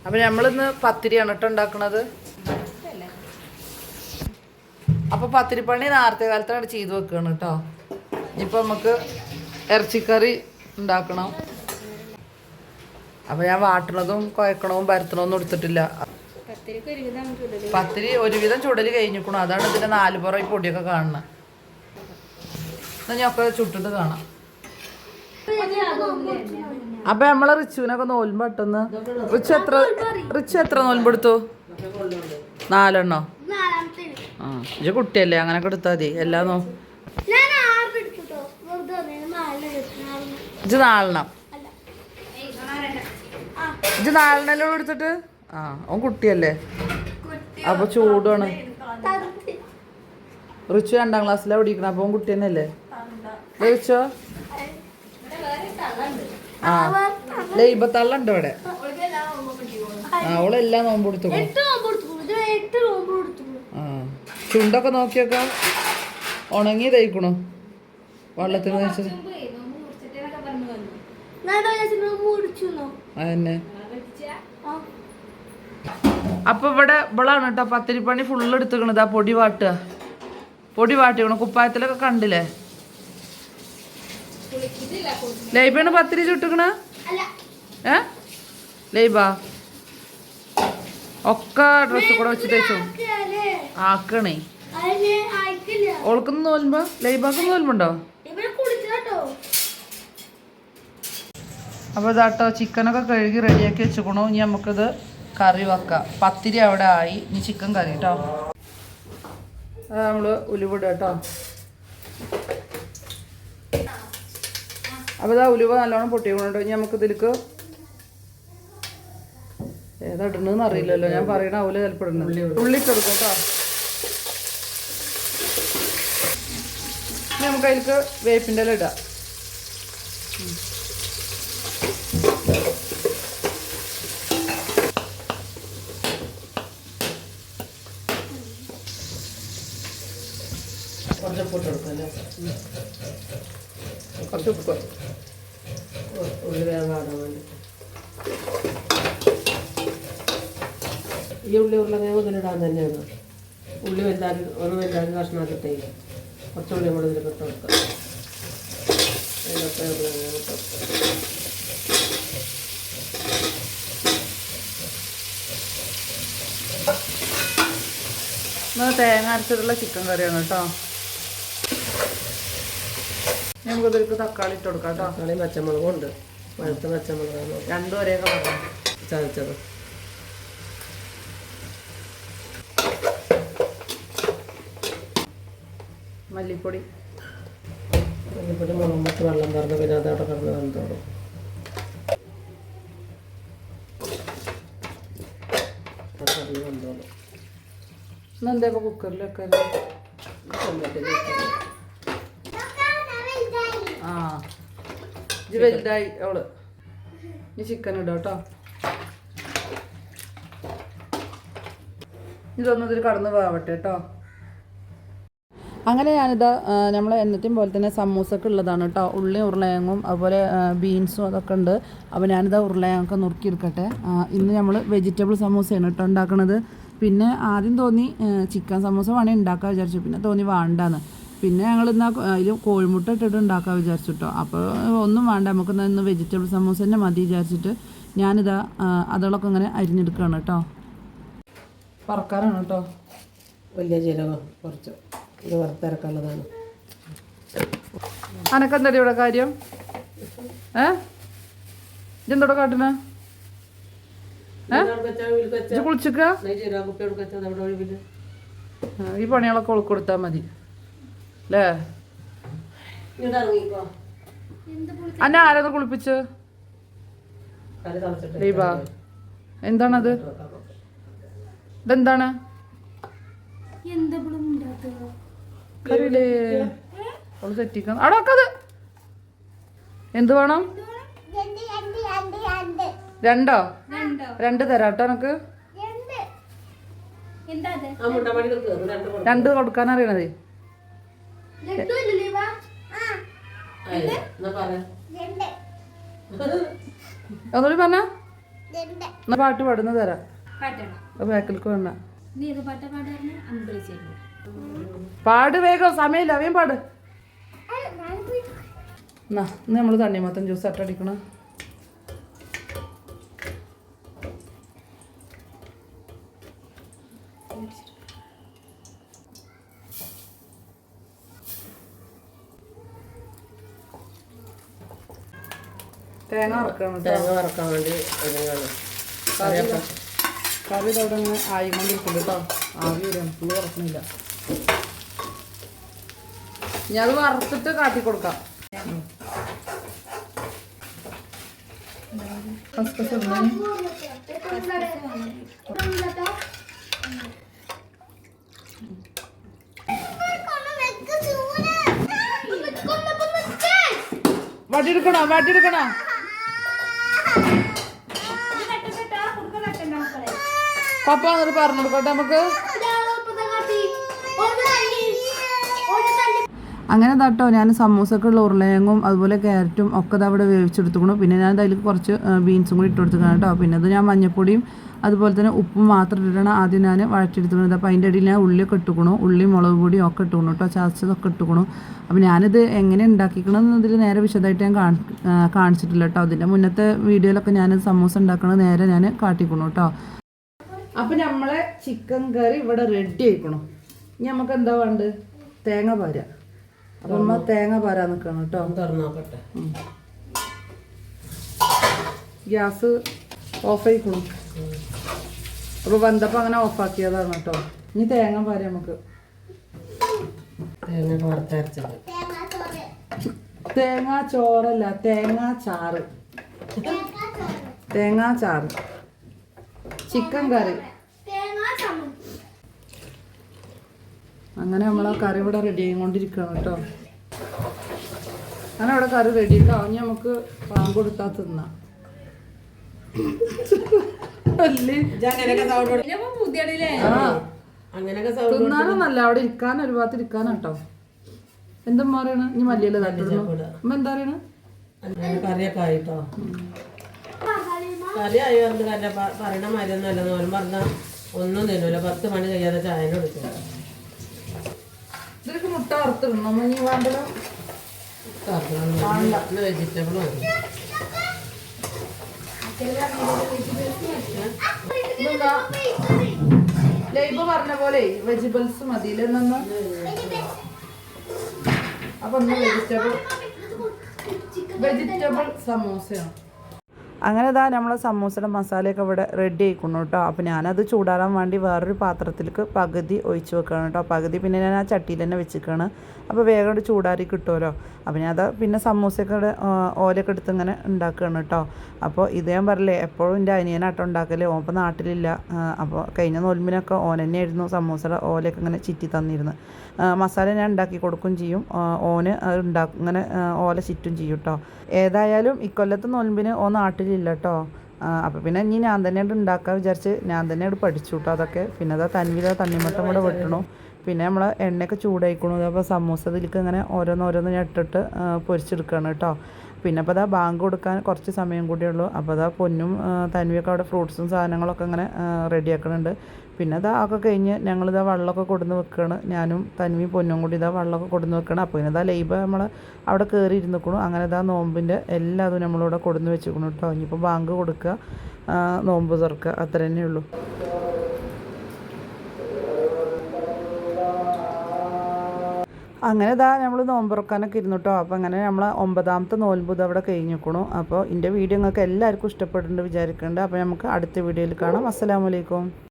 അപ്പം നമ്മളിന്ന് പത്തിരിയാണ് കേട്ടോ ഉണ്ടാക്കുന്നത്. അപ്പോൾ പത്തിരിപ്പണി നേരത്തെ കാലത്താണ് ചെയ്ത് വെക്കുകയാണ് കേട്ടോ. ഇനിയിപ്പോൾ നമുക്ക് ഇറച്ചിക്കറി ഉണ്ടാക്കണം. അപ്പോൾ ഞാൻ വാട്ടണതും കുഴക്കണവും പരത്തണമൊന്നും എടുത്തിട്ടില്ല. പത്തിരി ഒരുവിധം ചുടൽ കഴിഞ്ഞിരിക്കണം. അതാണ് ഇതിൻ്റെ 4 പുറം ഈ പൊടിയൊക്കെ കാണുന്നത്. എന്നാൽ ഞാൻ ഒക്കെ ചുട്ടിട്ട് കാണാം. അപ്പം നമ്മളെ റിച്ചുവിനൊക്കെ നോൽമ്പ് പെട്ടെന്ന് റിച്ചു എത്ര നോൽമ്പെടുത്തു? 4 എണ്ണോ? ആ ഇജ്ജ് കുട്ടിയല്ലേ, അങ്ങനൊക്കെ എടുത്താൽ മതി. എല്ലാ ഇജ്ജ് 4 ഇജ്ജ് 4 എടുത്തിട്ട്. ആ അവൻ കുട്ടിയല്ലേ, അപ്പൊ ചൂടാണ്. റിച്ചു 2ാം ക്ലാസ്സിലാണ് പഠിക്കണം. അപ്പൊ അവൻ കുട്ടി തന്നെയല്ലേ റിച്ചോ? ആ ലൈബത്തള്ളുണ്ട് ഇവിടെ. അവളെല്ലാം നോമ്പ് കൊടുത്തു. ആ ചുണ്ടൊക്കെ നോക്കിയൊക്കെ ഉണങ്ങി തയ്ക്കണു വെള്ളത്തിൽ വെച്ചത്. അതന്നെ. അപ്പൊ ഇവളാണ് കേട്ടോ പത്തിരിപ്പണി ഫുള്ള് എടുത്തുക്കണത്. ആ പൊടി വാട്ടിക്കണം. കുപ്പായത്തിലൊക്കെ കണ്ടില്ലേ? ലൈബാണ് പത്തിരി ചുട്ടുക്കണ. ലൈബാ ഒക്കെ ഡ്രസ്സ് കൂടെ വെച്ച് തേച്ചു ആക്കണേ. ഓൾക്കൊന്നും തോൽമ്പോ? ലൈബാക്കൊന്നും തോൽമ്പുണ്ടോ? അപ്പോൾ ഇതാട്ടോ ചിക്കനൊക്കെ കഴുകി റെഡിയാക്കി വെച്ചുക്കണു. ഇനി നമുക്കിത് കറി വെക്കാം. പത്തിരി അവിടെ ആയി. ഇനി ചിക്കൻ കറി കേട്ടോ. നമ്മൾ ഉലുവിടുക കേട്ടോ. അപ്പോൾ ഇതാ ഉലുവ നല്ലോണം പൊട്ടിക്കൊണ്ടോ. ഇനി നമുക്കിതിലേക്ക് ഏതാ ഇടണമെന്ന് അറിയില്ലല്ലോ. ഞാൻ പറയണ അവല് ചിലപ്പോൾ ഇടുന്നത്. ഉള്ളിട്ടെടുക്കും കേട്ടോ. ഇനി നമുക്ക് അതിലേക്ക് വേപ്പിൻ്റെ ഇല ഇടാം. കുറച്ച് ഉപ്പ് ഉള്ളി വേഗം വാടാൻ വേണ്ടി. ഈ ഉള്ളി ഉരുളക്കിഴങ്ങ് ഇതിലിടാൻ തന്നെയാണ്. ഉള്ളി വലുതാക്കി കഷ്ണമാക്കിട്ടേ കുറച്ച് ഉള്ളി കൂടെ ഇതിൽ ഇട്ട് കൊടുക്കാം. തേങ്ങ അരച്ചിട്ടുള്ള ചിക്കൻ കറിയാണ് കേട്ടോ. നമുക്കതിലേക്ക് തക്കാളി ഇട്ട് കൊടുക്കാം കേട്ടോ. തക്കാളിയും പച്ചമുളകും ഉണ്ട്. പഴുത്ത പച്ചമുളകാണ്. 2 ഒരേ കളറാണ് ചതച്ചത്. മല്ലിപ്പൊടി മുളകുമ്പത്ത് വെള്ളം പറഞ്ഞ് പിന്നെ അതവിടെ കിടന്ന് വെന്തോളും. ഇന്നെന്താ ഇപ്പോൾ കുക്കറിൽ വെക്കാൻ? ആ ഇത് വലുതായി അവള്. ഈ ചിക്കൻ ഇടാം കേട്ടോ. ഇതൊന്നും ഇതിൽ കടന്ന് വേവട്ടെ കേട്ടോ. അങ്ങനെ ഞാനിതാ നമ്മൾ എന്നത്തെയും പോലെ തന്നെ സമൂസൊക്കെ ഉള്ളതാണ് കേട്ടോ. ഉള്ളി ഉരുളകിഴങ്ങും അതുപോലെ ബീൻസും അതൊക്കെ ഉണ്ട്. അപ്പോൾ ഞാനിതാ ഉരുളകിഴങ്ങൊക്കെ നുറുക്കിയെടുക്കട്ടെ. ഇന്ന് നമ്മൾ വെജിറ്റബിൾ സമൂസയാണ് കേട്ടോ ഉണ്ടാക്കണത്. പിന്നെ ആദ്യം തോന്നി ചിക്കൻ സമൂസ വേണമെങ്കിൽ ഉണ്ടാക്കാൻ വിചാരിച്ചു. പിന്നെ തോന്നി വേണ്ടാന്ന്. പിന്നെ ഞങ്ങൾ ഇന്ന് അതിൽ കോഴിമുട്ട ഇട്ടിട്ട് ഉണ്ടാക്കാൻ വിചാരിച്ചു കേട്ടോ. അപ്പോൾ ഒന്നും വേണ്ട, നമുക്ക് ഇന്ന് വെജിറ്റബിൾ സമൂസ തന്നെ മതി വിചാരിച്ചിട്ട് ഞാനിതാ അതുകളൊക്കെ ഇങ്ങനെ അരിഞ്ഞെടുക്കുകയാണ് കേട്ടോ. പറക്കാനാണ് കേട്ടോ. വലിയ ജീരകം കുറച്ച് ഇത് വറുത്തിറക്കാനുള്ളതാണ്. അനക്കെന്താ ഇവിടെ കാര്യം? ഇതെന്തോടെ കാട്ടുന്ന? കുളിച്ചിക്ക ഈ പണികളൊക്കെ ഉൾക്കൊടുത്താൽ മതി അല്ലേ? അന്നെ ആരത് കുളിപ്പിച്ച്? ദീപ എന്താണത്? ഇതെന്താണ്? കറിയില്ലേ അവള് തെറ്റിക്കണം. അവിടെ വെക്കത്. എന്ത് വേണം? 2 തരാം കേട്ടോ. എനക്ക് 2 കൊടുക്കാനറിയണത്. ഒന്നുകൂടി പറഞ്ഞ എന്നാ പാട്ട് പാടുന്ന തരാം. ബാക്കിലേക്ക് വേണ്ട പാട് വേഗം, സമയമില്ല, അവയും പാട്. എന്നാ ഇന്ന് നമ്മൾ തണ്ണിമത്തൻ ജ്യൂസ് അട്ടടിക്കണം. തേങ്ങ വറക്കാൻ വേണ്ടി കറി ഇതവിടെ അങ്ങനെ ആയിക്കൊണ്ടിരിക്കുന്നുണ്ട് കേട്ടോ. ആവി വരും, പുളി വറക്കുന്നില്ല. ഞാൻ അത് വറുത്തിട്ട് കാട്ടി കൊടുക്കാം. വട്ടിയെടുക്കണോ? വട്ടിയെടുക്കണോ? പപ്പ എന്നിട്ട് പറഞ്ഞു കൊടുക്കട്ടെ നമുക്ക്. അങ്ങനെ തട്ടോ ഞാൻ സമൂസക്കുള്ള ഉരുളയങ്ങും അതുപോലെ ക്യാരറ്റും ഒക്കെ അവിടെ വേവിച്ചെടുത്തുക്കണം. പിന്നെ ഞാൻ അതിൽ കുറച്ച് ബീൻസും കൂടി ഇട്ട് കൊടുത്തുക്കണം കേട്ടോ. പിന്നെ അത് ഞാൻ മഞ്ഞപ്പൊടിയും അതുപോലെ തന്നെ ഉപ്പും മാത്രം ഇട്ടിട്ടാണ് ആദ്യം ഞാൻ വഴറ്റിയെടുത്തുന്നത്. അപ്പോൾ അതിൻ്റെ ഇടയിൽ ഞാൻ ഉള്ളിയൊക്കെ ഇട്ടുക്കണു, ഉള്ളി മുളക് പൊടിയും ഒക്കെ ഇട്ടുക്കണം കേട്ടോ, ചതച്ചതൊക്കെ ഇട്ടുക്കണം. അപ്പോൾ ഞാനിത് എങ്ങനെ ഉണ്ടാക്കിക്കണമെന്നതിൽ നേരെ വിശദമായിട്ട് ഞാൻ കാണിച്ചിട്ടില്ല കേട്ടോ. അതിൻ്റെ മുന്നത്തെ വീഡിയോയിലൊക്കെ ഞാനിത് സമൂസ ഉണ്ടാക്കണത് നേരെ ഞാൻ കാട്ടിക്കണം കേട്ടോ. അപ്പോൾ നമ്മളെ ചിക്കൻ കറി ഇവിടെ റെഡി ആയിക്കണം. ഇനി നമുക്ക് എന്താ വേണ്ടത്? തേങ്ങ പാര. അപ്പം നമ്മൾ തേങ്ങ പാരാൻ നിൽക്കണം കേട്ടോ. തുറന്നോക്കട്ടെ. ഗ്യാസ് ഓഫ് ആയിക്കണം. അപ്പോൾ വന്നപ്പോൾ അങ്ങനെ ഓഫാക്കിയതാണ് കേട്ടോ. ഇനി തേങ്ങ പാര നമുക്ക്. തേങ്ങ ചോറല്ല, തേങ്ങാ ചാറ്. തേങ്ങാ ചാറ് ചിക്കൻ കറി. അങ്ങനെ നമ്മളെ കറി ഇവിടെ റെഡി ആയിക്കൊണ്ടിരിക്കുകയാണ് കേട്ടോ. അങ്ങനെ ഇവിടെ കറി റെഡി ആയിട്ടോ. ഇനി നമുക്ക് പാമ്പ് കൊടുത്താൽ തിന്നാം. തിന്നാനൊന്നല്ല, അവിടെ ഇരിക്കാൻ ഒരു ഭാഗത്ത് ഇരിക്കാനാട്ടോ. എന്താ പറയണ? ഇനി മല്ലിയല്ലേ തട്ടുള്ളൂ. അമ്മ എന്താ പറയണ? കറിയൊക്കെ ആയിട്ടോ. കറി ആയി വന്ന് പറയണ മരുന്നല്ല. നോലും പറഞ്ഞാൽ ഒന്നും തരൂല. 10 മണി കഴിയാതെ ചായ കൊടുക്കും. ഇതിലേക്ക് മുട്ട വറുത്തിടണം. ഇനി വേണ്ടല്ലോ വെജിറ്റബിളും ലൈബ് പറഞ്ഞ പോലെ വെജിറ്റബിൾസ് മതി നിന്ന്. അപ്പൊ വെജിറ്റബിൾ സമൂസയാണ്. അങ്ങനെ ഇതാ നമ്മളെ സമൂസയുടെ മസാലയൊക്കെ ഇവിടെ റെഡി ആയിക്കുന്നു കേട്ടോ. അപ്പോൾ ഞാനത് ചൂടാറാൻ വേണ്ടി വേറൊരു പാത്രത്തിലേക്ക് പകുതി ഒഴിച്ച് വെക്കുകയാണ് കേട്ടോ. പകുതി പിന്നെ ഞാൻ ആ ചട്ടിയിൽ തന്നെ വെച്ചിരിക്കുകയാണ്. അപ്പോൾ വേഗം ചൂടാറി കിട്ടുമല്ലോ. അപ്പോൾ ഞാൻ അത് പിന്നെ സമൂസയൊക്കെ ഓലയൊക്കെ എടുത്ത് ഇങ്ങനെ ഉണ്ടാക്കുകയാണ് കേട്ടോ. അപ്പോൾ ഇത് ഞാൻ പറയില്ലേ, എപ്പോഴും എൻ്റെ അനിയനാട്ടോ ഉണ്ടാക്കല്. ഓൻ ഇപ്പോൾ നാട്ടിലില്ല. അപ്പോൾ കഴിഞ്ഞ നോൽമ്പിനൊക്കെ ഓൻ തന്നെയായിരുന്നു സമൂസയുടെ ഓലയൊക്കെ ഇങ്ങനെ ചിറ്റി തന്നിരുന്നു. മസാല ഞാൻ ഉണ്ടാക്കി കൊടുക്കുകയും ചെയ്യും. ഓന് ഇങ്ങനെ ഓല ചിറ്റും ചെയ്യും കേട്ടോ. ഏതായാലും ഇക്കൊല്ലത്തെ നോൽമ്പിന് ഓ നാട്ടിലില്ല കേട്ടോ. അപ്പോൾ പിന്നെ ഇനി ഞാൻ തന്നെ ഉണ്ടാക്കാൻ വിചാരിച്ച് ഞാൻ തന്നെ പഠിച്ചു കേട്ടോ അതൊക്കെ. പിന്നെ അതാ തണ്ണിമത്തം കൂടെ വെട്ടണു. പിന്നെ നമ്മൾ എണ്ണയൊക്കെ ചൂടായിക്കണു. അപ്പോൾ സമൂസ ഇതിലേക്ക് ഇങ്ങനെ ഓരോന്ന് ഞാൻ ഇട്ടിട്ട് പൊരിച്ചെടുക്കുകയാണ് കേട്ടോ. പിന്നെ അപ്പോൾ അതാ ബാങ്ക് കൊടുക്കാൻ കുറച്ച് സമയം കൂടിയേ ഉള്ളൂ. അപ്പോൾ അതാ പൊന്നും തന്വിയൊക്കെ അവിടെ ഫ്രൂട്ട്സും സാധനങ്ങളൊക്കെ ഇങ്ങനെ റെഡിയാക്കുന്നുണ്ട്. പിന്നെ അതാ ഒക്കെ കഴിഞ്ഞ് ഞങ്ങളിതാ വെള്ളമൊക്കെ കൊടുന്ന് വെക്കുകയാണ്. ഞാനും തന്വിയും പൊന്നും കൂടി ഇതാ വെള്ളമൊക്കെ കൊടുന്ന് വെക്കുകയാണ്. അപ്പോൾ ഇതാ ലൈബ് നമ്മൾ അവിടെ കയറി ഇരുന്നിക്കണു. അങ്ങനെ ഇതാ നോമ്പിൻ്റെ എല്ലാതും നമ്മളിവിടെ കൊടുന്ന് വെച്ചിരിക്കണം കേട്ടോ. ഇനിയിപ്പോൾ ബാങ്ക് കൊടുക്കുക, നോമ്പ് തുറക്കുക, അത്ര തന്നെ ഉള്ളൂ. അങ്ങനെ ഇതാ നമ്മൾ നോമ്പുറക്കാനൊക്കെ ഇരുന്നു കേട്ടോ. അപ്പോൾ അങ്ങനെ നമ്മൾ 9ാമത്തെ നോൽമ്പ് ഇതവിടെ കഴിഞ്ഞിരിക്കണു. അപ്പോൾ എൻ്റെ വീഡിയോ നിങ്ങൾക്ക് എല്ലാവർക്കും ഇഷ്ടപ്പെടുന്നുണ്ട് വിചാരിക്കുന്നുണ്ട്. അപ്പോൾ നമുക്ക് അടുത്ത വീഡിയോയിൽ കാണാം. അസ്സലാമു അലൈക്കും.